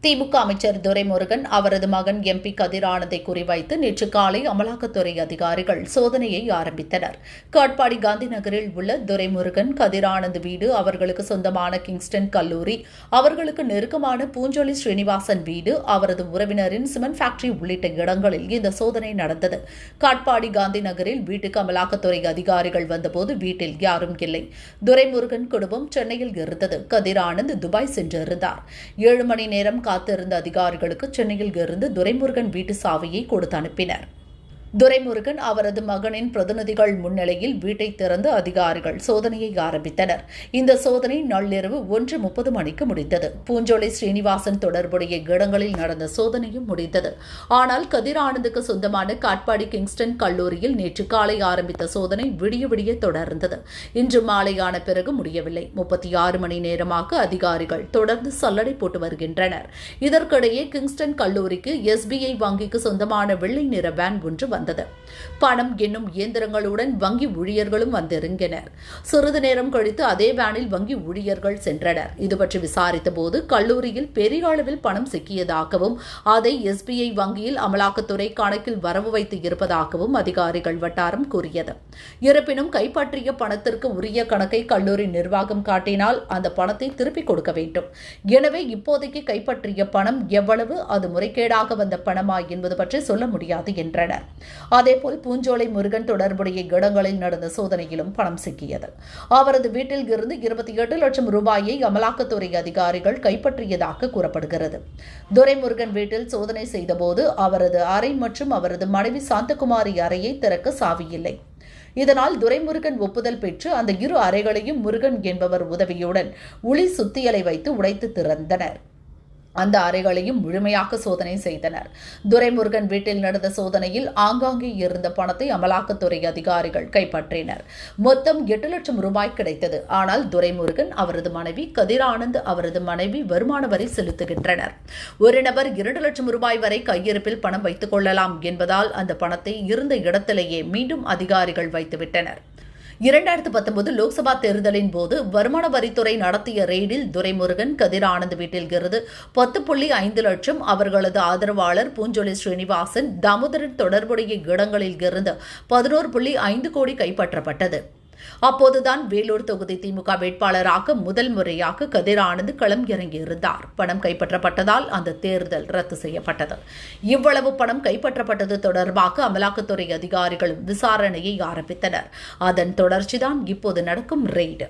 திமுக அமைச்சர் துரைமுருகன் அவரது மகன் எம்பி கதிர் ஆனந்தை குறிவைத்து நேற்று காலை அமலாக்கத்துறை அதிகாரிகள் சோதனையை ஆரம்பித்தனர். காட்பாடி காந்தி நகரில் உள்ள துரைமுருகன் கதிர் ஆனந்த் வீடு, அவர்களுக்கு சொந்தமான கிங்ஸ்டன் கல்லூரி, அவர்களுக்கு நெருக்கமான பூஞ்சோலி ஸ்ரீனிவாசன் வீடு, அவரது உறவினரின் சிமெண்ட் ஃபேக்டரி உள்ளிட்ட இடங்களில் இந்த சோதனை நடந்தது. காட்பாடி காந்தி நகரில் வீட்டுக்கு அமலாக்கத்துறை அதிகாரிகள் வந்தபோது வீட்டில் யாரும் இல்லை. துரைமுருகன் குடும்பம் சென்னையில் இருந்தது. கதிர் ஆனந்த் துபாய் சென்றிருந்தார். 7 மணி நேரம் காத்திருந்த அதிகாரிகளுக்கு சென்னையில் இருந்து துரைமுருகன் வீட்டு சாவியை கொடுத்து அனுப்பினர். துரைமுருகன் அவரது மகனின் பிரதிநிதிகள் முன்னிலையில் வீட்டை திறந்து அதிகாரிகள் சோதனையை ஆரம்பித்தனர். இந்த சோதனை நள்ளிரவு 1:30 மணிக்கு முடிந்தது. பூஞ்சோலை ஸ்ரீனிவாசன் தொடர்புடைய இடங்களில் நடந்த சோதனையும் முடிந்தது. ஆனால் கதிர் ஆனந்துக்கு சொந்தமான காட்பாடி கிங்ஸ்டன் கல்லூரியில் நேற்று காலை ஆரம்பித்த சோதனை விடிய விடிய தொடர்ந்தது. இன்று மாலையான பிறகு முடியவில்லை. 36 மணி நேரமாக அதிகாரிகள் தொடர்ந்து சல்லடை போட்டு வருகின்றனர். இதற்கிடையே கிங்ஸ்டன் கல்லூரிக்கு SBI வங்கிக்கு சொந்தமான வெள்ளை நிற வேன் ஒன்று வந்தது. பணம் என்னும் இயந்திரங்களுடன் வங்கி ஊழியர்களும் வந்திறங்கினர். சிறிது நேரம் கழித்து அதே வேனில் வங்கி ஊழியர்கள் சென்றனர். இதுபற்றி விசாரித்த போது கல்லூரியில் பெரிய அளவில் பணம் சிக்கியதாகவும் அதை SBI வங்கியில் அமலாக்கத்துறை கணக்கில் வரவு வைத்து இருப்பதாகவும் அதிகாரிகள் வட்டாரம் கூறியது. இருப்பினும் கைப்பற்றிய பணத்திற்கு உரிய கணக்கை கல்லூரி நிர்வாகம் காட்டினால் அந்த பணத்தை திருப்பிக் கொடுக்க வேண்டும். எனவே இப்போதைக்கு கைப்பற்றிய பணம் எவ்வளவு, அது முறைகேடாக வந்த பணமா என்பது பற்றி சொல்ல முடியாது என்றனர். அதேபோல் பூஞ்சோலை முருகன் தொடர்புடைய இடங்களில் நடந்த சோதனையிலும் பணம் சிக்கியது. அவரது வீட்டில் இருந்து 28 லட்சம் ரூபாயை அமலாக்கத்துறை அதிகாரிகள் கைப்பற்றியதாக கூறப்படுகிறது. துரைமுருகன் வீட்டில் சோதனை செய்தபோது அவரது அறை மற்றும் அவரது மனைவி சாந்தகுமாரி அறையை திறக்க சாவி இல்லை. இதனால் துரைமுருகன் ஒப்புதல் பெற்று அந்த 2 அறைகளையும் முருகன் என்பவர் உதவியுடன் உளி சுத்தியலை வைத்து உடைத்து திறந்தனர். அந்த அறைகளையும் முழுமையாக சோதனை செய்தனர். துரைமுருகன் வீட்டில் நடந்த சோதனையில் ஆங்காங்கே இருந்த பணத்தை அமலாக்கத்துறை அதிகாரிகள் கைப்பற்றினர். மொத்தம் 8 லட்சம் ரூபாய் கிடைத்தது. ஆனால் துரைமுருகன், அவரது மனைவி கதிர் ஆனந்த், அவரது மனைவி வருமான வரி செலுத்துகின்றனர். ஒரு நபர் 2 லட்சம் ரூபாய் வரை கையிருப்பில் பணம் வைத்துக் கொள்ளலாம் என்பதால் அந்த பணத்தை இருந்த இடத்திலேயே மீண்டும் அதிகாரிகள் வைத்துவிட்டனர். 2019 லோக்சபா தேர்தலின் போது வருமான வரித்துறை நடத்திய ரெய்டில் துரைமுருகன், கதிர் ஆனந்த் வீட்டில் இருந்து 10.5 லட்சம், அவர்களது ஆதரவாளர் பூஞ்சோலி ஸ்ரீனிவாசன், தாமோதரன் தொடர்புடைய இடங்களில் இருந்து 11.5 கோடி கைப்பற்றப்பட்டது. அப்போதுதான் வேலூர் தொகுதி திமுக வேட்பாளராக முதல் முறையாக கதிர் ஆனந்த் களம் இறங்கியிருந்தார். பணம் கைப்பற்றப்பட்டதால் அந்த தேர்தல் ரத்து செய்யப்பட்டது. இவ்வளவு பணம் கைப்பற்றப்பட்டது தொடர்பாக அமலாக்கத்துறை அதிகாரிகளும் விசாரணையை ஆரம்பித்தனர். அதன் தொடர்ச்சிதான் இப்போது நடக்கும் ரெய்டு.